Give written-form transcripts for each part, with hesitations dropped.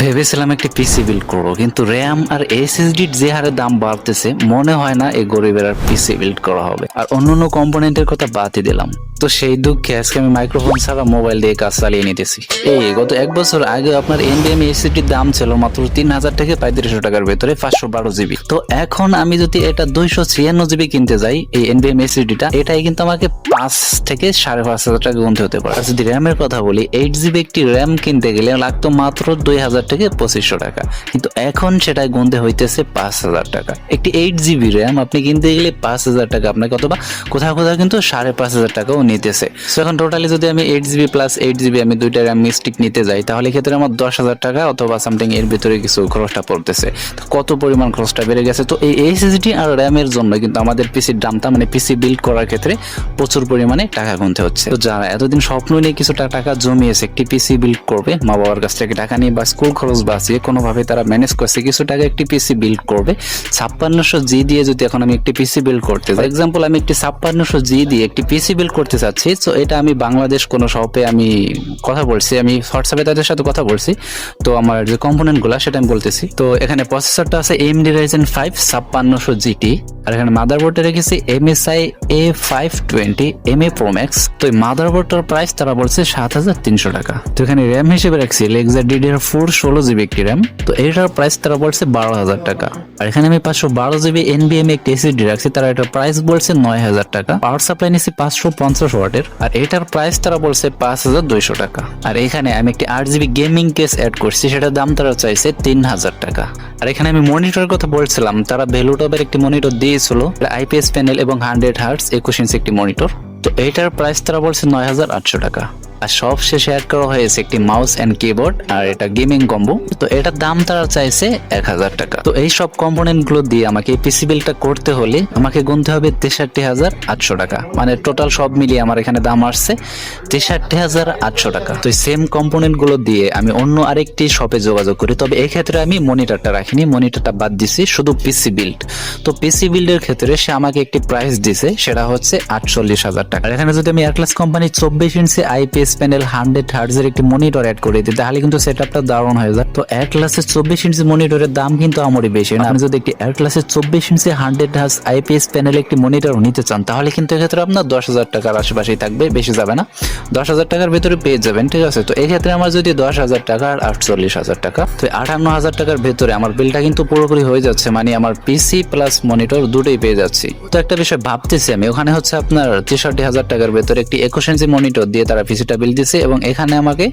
ভেবেছিলাম একটি PC build করবো, কিন্তু র্যাম আর এসএসডির যে হারে দাম বাড়তেছে মনে হয় না এই গরিবের আর পিসি বিল্ড করা হবে। আর অন্যান্য কম্পোনেন্টের কথা বাদই দিলাম। তো সেই দুঃখে আজকে আমি মাইক্রোফোন ছাড়া মোবাইল দিয়ে কাজ চালিয়ে নিতেছি। এই গত এক বছর আগে আপনার এনভিএমই এসএসডির দাম ছিল মাত্র 3000 থেকে 3500 টাকার ভেতরে 512 জিবি। তো এখন আমি যদি এটা 256 জিবি কিনতে যাই এই এনভিএমই এসএসডিটা, এটাই কিন্তু আমাকে 5 থেকে 5500 টাকা গুনতে হতে পারে। আর যদি র্যামের কথা বলি, 8 জিবি একটি র্যাম কিনতে গেলে লাগতো মাত্র 2000 থেকে 2500 টাকা, কিন্তু এখন সেটাই গুনতে হইতেছে 5000 টাকা। একটি 8 জিবি র্যাম আপনি কিনতে গেলে 5000 টাকা আপনাকে, অথবা কোথাও কোথাও কিন্তু 5500 টাকাও নিতেছে। সো এখন টোটালি যদি আমি 8 জিবি প্লাস 8 জিবি আমি দুইটা র্যাম মিস্টিক নিতে যাই, তাহলে ক্ষেত্রে আমার 10,000 টাকা অথবা সামথিং এর ভিতরে কিছু খরচটা পড়তেছে। কত পরিমাণ খরচটা বেড়ে গেছে। তো এই এসএসডি আর র্যামের জন্য কিন্তু আমাদের পিসির দামটা, মানে পিসি বিল্ড করার ক্ষেত্রে প্রচুর পরিমাণে টাকা গুনতে হচ্ছে। তো যারা এতদিন স্বপ্ন নিয়ে কিছু টাকা জমিয়েছে একটি পিসি বিল্ড করবে, মা বাবার কাছ থেকে টাকা নিয়ে বা স্কুল খরচ বাঁচিয়ে কোনোভাবে তারা ম্যানেজ করছে কিছু টাকা একটি পিসি বিল্ড করবে 5600G দিয়ে। যদি এখন আমি একটি পিসি বিল্ড করতে যাই, এক্সাম্পল আমি একটি 5600G দিয়ে একটি পিসি বিল্ড করতে চাচ্ছি, তো এটা আমি বাংলাদেশ কোনো শপে আমি কথা বলছি, আমি হোয়াটসঅ্যাপে তাদের সাথে কথা বলছি। তো আমার যে কম্পোনেন্টগুলো সেটা আমি বলতেছি। তো এখানে প্রসেসরটা আছে AMD Ryzen 5 5600GT, আর এখানে মাদারবোর্ডে রেখেছি MSI A520 MA Pro Max। তো এই মাদারবোর্ডটার প্রাইস তারা বলছে 7300 টাকা। তো এখানে র্যাম হিসেবে রাখছি Lexar DDR4 16GB একটি র্যাম, তো এটার প্রাইস তারা বলছে 12000 টাকা। আর এখানে আমি 512GB NVMe একটি SSD রাখছি, তারা এটার প্রাইস বলছে 9000 টাকা। পাওয়ার সাপ্লাই নিচ্ছি 550 ওয়াটের, আর এটার প্রাইস তারা বলছে 5200 টাকা। আর এখানে আমি একটি 8GB গেমিং কেস অ্যাড করছি, সেটার দাম তারা চাইছে 3000 টাকা। আর এখানে আমি মনিটরের কথা বলছিলাম, তারা ভ্যালুটপের একটি মনিটর দিয়েছিল, IPS প্যানেল এবং 100 হার্টজ 21 ইঞ্চি একটি মনিটর। তো এটার প্রাইস তারা বলছে 9800 টাকা। আর সব শেষে অ্যাড করা হয়েছে একটি মাউস এন্ড কিবোর্ড, আর এটা গেমিং কম্বো। তো এটার দাম তারা চাইছে 1000 টাকা। তো এই সব কম্পোনেন্ট গুলো দিয়ে আমাকে এই পিসি বিলটা করতে হলে আমাকে গুনতে হবে 63800 টাকা। মানে টোটাল সব মিলিয়ে আমার এখানে দাম আসছে 63800 টাকা। তো এই সেম কম্পোনেন্ট গুলো দিয়ে আমি অন্য আরেকটি শপে যোগাযোগ করি, তবে এই ক্ষেত্রে আমি মনিটরটা রাখিনি, মনিটরটা বাদ দিছি, শুধু পিসি বিল্ড। তো পিসি বিল্ডের ক্ষেত্রে সে আমাকে একটি প্রাইস দিছে, সেটা হচ্ছে 48000 টাকা। আর এখানে যদি আমি এয়ারক্লাস কোম্পানির 24 ইঞ্চি IPS প্যানেল 100 হার্টজের একটি মনিটর অ্যাড করে দিই, তাহলে কিন্তু সেটআপটা দারুণ হয়ে যায়। তো এয়ারক্লাসের 24 ইঞ্চি মনিটরের দাম কিন্তু আমারই বেশি না। আপনি যদি একটি এয়ারক্লাসের 24 ইঞ্চি 100 হার্টজ IPS প্যানেল একটি মনিটর নিতে চান, তাহলে কিন্তু এক্ষেত্রে আপনার 10000 টাকার আশেপাশেই থাকবে, বেশি যাবে না, 10000 টাকার ভেতরে পেয়ে যাবেন, ঠিক আছে। তো এই ক্ষেত্রে আমার যদি 10000 টাকা আর 48000 টাকা, তো 58000 টাকার ভেতরে আমার বিলটা কিন্তু পুরোপুরি হয়ে যাচ্ছে, মানে আমার পিসি প্লাস মনিটর দুটোই পেয়ে যাচ্ছি। তো একটা বিষয় ভাবতেছি আমি, ওখানে হচ্ছে আপনার 63000 টাকার ভেতরে একটি 21 ইঞ্চি মনিটর দিয়ে তারা পিসিটা বিল দিছে, এবং এখানে আমাকে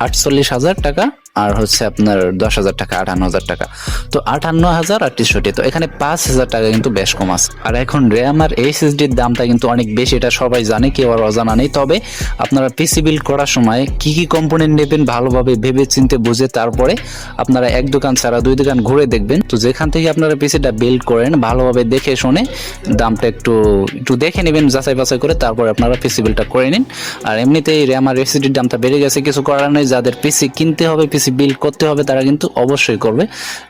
48000 টাকা আর হচ্ছে আপনার 10000 টাকা 58000 টাকা। তো 58000 আর 63, তো এখানে 5000 টাকা কিন্তু বেশ কম আছে। আর এখন র্যাম আর এসএসডির দামটা কিন্তু অনেক বেশি, এটা সবাই জানে, কেউ আর অজানা নেই। তবে আপনারা পিসি বিল্ড করার সময় কি কি কম্পোনেন্ট নেবেন ভালোভাবে ভেবে চিন্তে বুঝে তারপরে আপনারা এক দোকান ছাড়া 2 দোকান ঘুরে দেখবেন। তো যেখান থেকে আপনারা পিসিটা বিল্ড করেন ভালোভাবে দেখে শুনে দামটা একটু দেখে নেবেন, যাচাই বাছাই করে, তারপরে আপনারা পিসি বিল্ডটা করে নিন। আর এমনিতেই র্যাম আর এসএসডির দামটা বেড়ে গেছে, কিছু করার নেই। যাদের পিসি কিনতে হবে, পিসি বিল্ড করতে হবে, তারা কিন্তু অবশ্যই করবে,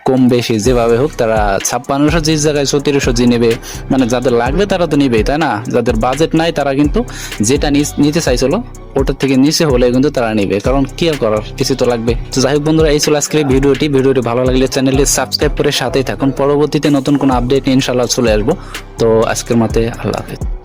কম বেশি যেভাবে হোক। তারা 5600G জায়গায় 3400G নেবে, মানে যাদের লাগবে তারা তো নিবেই, তাই না? যাদের বাজেট নাই তারা কিন্তু যেটা নিতে চাইছিল ওটার থেকে নিচে হলে কিন্তু তারা নিবে, কারণ কি আর করার, কিছু তো লাগবে। তো যাই হোক বন্ধুরা, এই ছিল আজকের ভিডিওটি ভালো লাগলে চ্যানেলটি সাবস্ক্রাইব করে সাথেই থাকুন। পরবর্তীতে নতুন কোনো আপডেট ইনশাআল্লাহ চলে আসবো। তো আজকের মতে আল্লাহ হাফেজ।